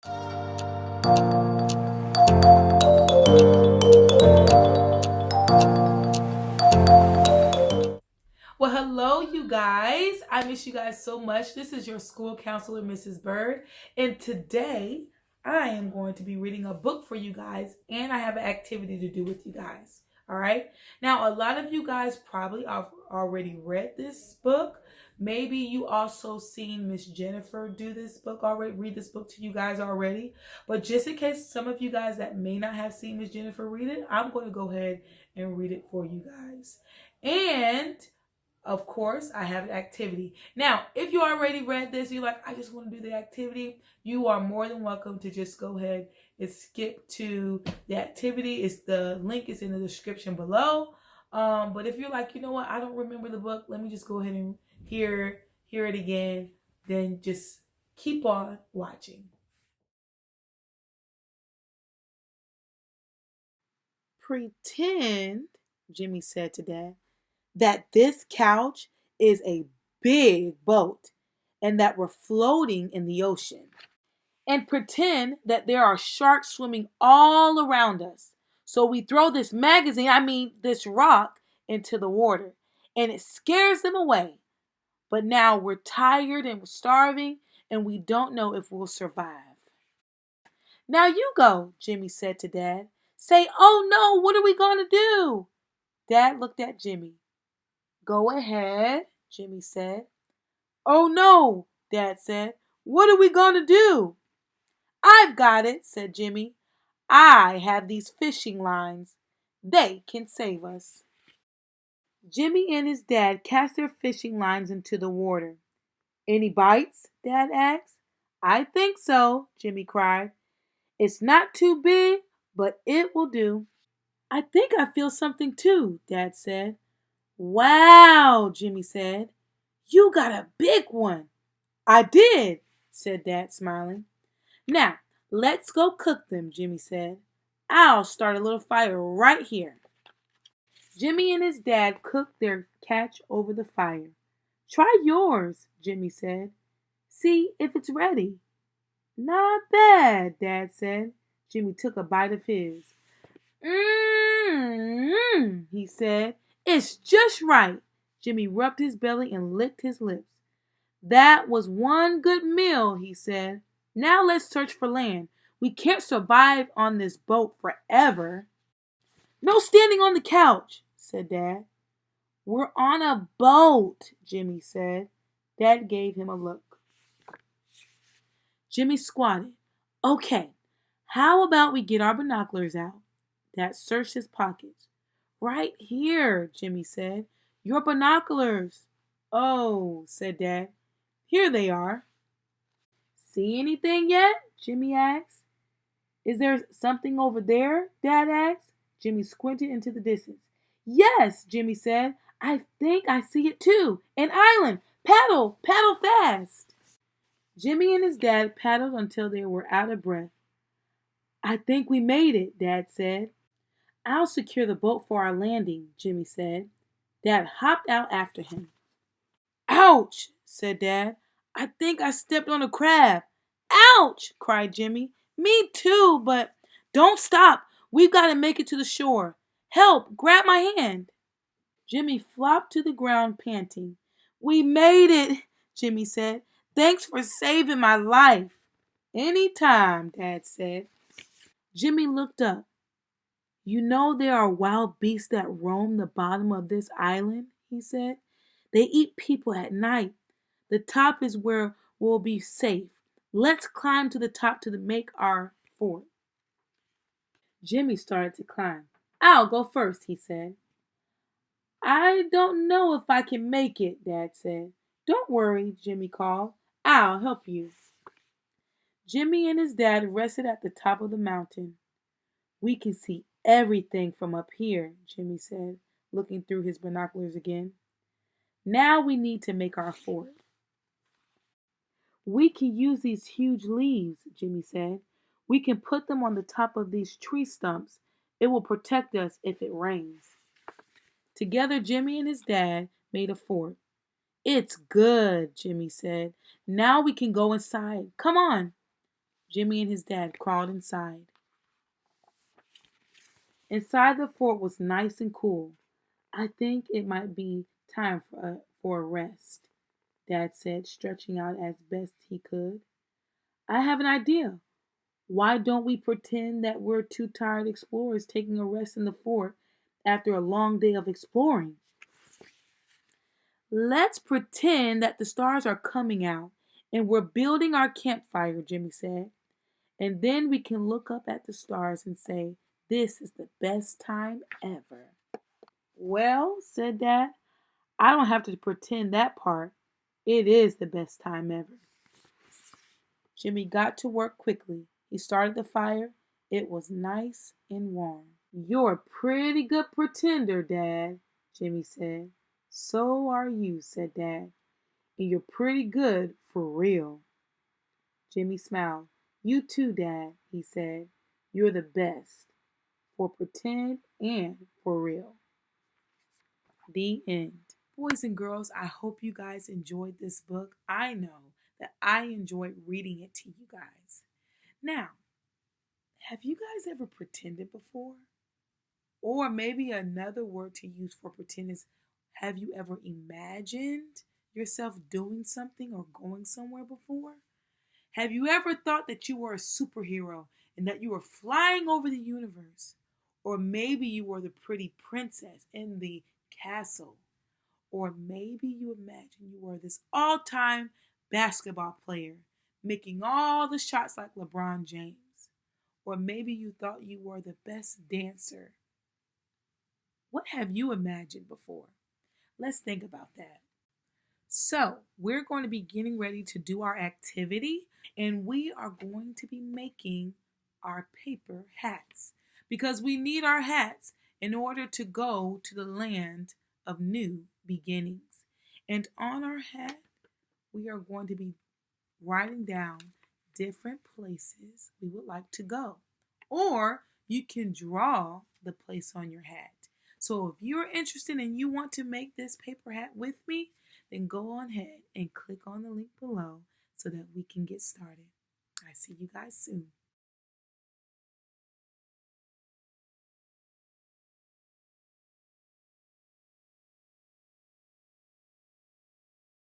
Well, hello, you guys. I miss you guys so much. This is your school counselor, Mrs. Bird. And today I am going to be reading a book for you guys, and I have an activity to do with you guys. All right. Now, a lot of you guys probably have already read this book. Maybe you also seen Miss Jennifer do this book already, read this book to you guys already. But just in case some of you guys that may not have seen Miss Jennifer read it, I'm going to go ahead and read it for you guys. And of course, I have an activity. Now, if you already read this, you're like, I just want to do the activity, you are more than welcome to just go ahead and skip to the activity. It's the link is in the description below. But if you're like, you know what, I don't remember the book, let me just go ahead and hear it again, then just keep on watching. Pretend, Jimmy said to Dad, that this couch is a big boat and that we're floating in the ocean. And pretend that there are sharks swimming all around us. So we throw this rock into the water and it scares them away. But now we're tired and we're starving and we don't know if we'll survive. Now you go, Jimmy said to Dad. Say, oh no, what are we going to do? Dad looked at Jimmy. Go ahead, Jimmy said. Oh no, Dad said. What are we going to do? I've got it, said Jimmy. I have these fishing lines. They can save us. Jimmy and his dad cast their fishing lines into the water. Any bites? Dad asked. I think so, Jimmy cried. It's not too big, but it will do. I think I feel something too, Dad said. Wow, Jimmy said. You got a big one. I did, said Dad, smiling. Now, let's go cook them, Jimmy said. I'll start a little fire right here. Jimmy and his dad cooked their catch over the fire. Try yours, Jimmy said. See if it's ready. Not bad, Dad said. Jimmy took a bite of his. He said. It's just right. Jimmy rubbed his belly and licked his lips. That was one good meal, he said. Now let's search for land. We can't survive on this boat forever. No standing on the couch, said Dad. We're on a boat, Jimmy said. Dad gave him a look. Jimmy squatted. Okay, how about we get our binoculars out? Dad searched his pockets. Right here, Jimmy said. Your binoculars. Oh, said Dad. Here they are. See anything yet? Jimmy asked. Is there something over there? Dad asked. Jimmy squinted into the distance. Yes, Jimmy said. I think I see it too. An island. Paddle, paddle fast. Jimmy and his dad paddled until they were out of breath. I think we made it, Dad said. I'll secure the boat for our landing, Jimmy said. Dad hopped out after him. Ouch, said Dad. I think I stepped on a crab. Ouch, cried Jimmy. Me too, but don't stop. We've got to make it to the shore. Help, grab my hand. Jimmy flopped to the ground, panting. We made it, Jimmy said. Thanks for saving my life. Any time, Dad said. Jimmy looked up. You know there are wild beasts that roam the bottom of this island, he said. They eat people at night. The top is where we'll be safe. Let's climb to the top to make our fort. Jimmy started to climb. I'll go first, he said. I don't know if I can make it, Dad said. Don't worry, Jimmy called. I'll help you. Jimmy and his dad rested at the top of the mountain. We can see everything from up here, Jimmy said, looking through his binoculars again. Now we need to make our fort. We can use these huge leaves, Jimmy said. We can put them on the top of these tree stumps. It will protect us if it rains. Together, Jimmy and his dad made a fort. It's good, Jimmy said. Now we can go inside. Come on. Jimmy and his dad crawled inside. Inside the fort was nice and cool. I think it might be time for a rest, Dad said, stretching out as best he could. I have an idea. Why don't we pretend that we're two tired explorers taking a rest in the fort after a long day of exploring? Let's pretend that the stars are coming out and we're building our campfire, Jimmy said. And then we can look up at the stars and say, this is the best time ever. Well, said Dad, I don't have to pretend that part. It is the best time ever. Jimmy got to work quickly. He started the fire. It was nice and warm. You're a pretty good pretender, Dad, Jimmy said. So are you, said Dad. And you're pretty good for real. Jimmy smiled. You too, Dad, he said. You're the best for pretend and for real. The end. Boys and girls, I hope you guys enjoyed this book. I know that I enjoyed reading it to you guys. Now, have you guys ever pretended before? Or maybe another word to use for pretend is, have you ever imagined yourself doing something or going somewhere before? Have you ever thought that you were a superhero and that you were flying over the universe? Or maybe you were the pretty princess in the castle. Or maybe you imagine you were this all-time basketball player making all the shots like LeBron James. Or maybe you thought you were the best dancer. What have you imagined before? Let's think about that. So, we're going to be getting ready to do our activity, and we are going to be making our paper hats because we need our hats in order to go to the land of new beginnings. And on our hat, we are going to be writing down different places we would like to go. Or you can draw the place on your hat. So if you're interested and you want to make this paper hat with me, then go on ahead and click on the link below so that we can get started. I see you guys soon.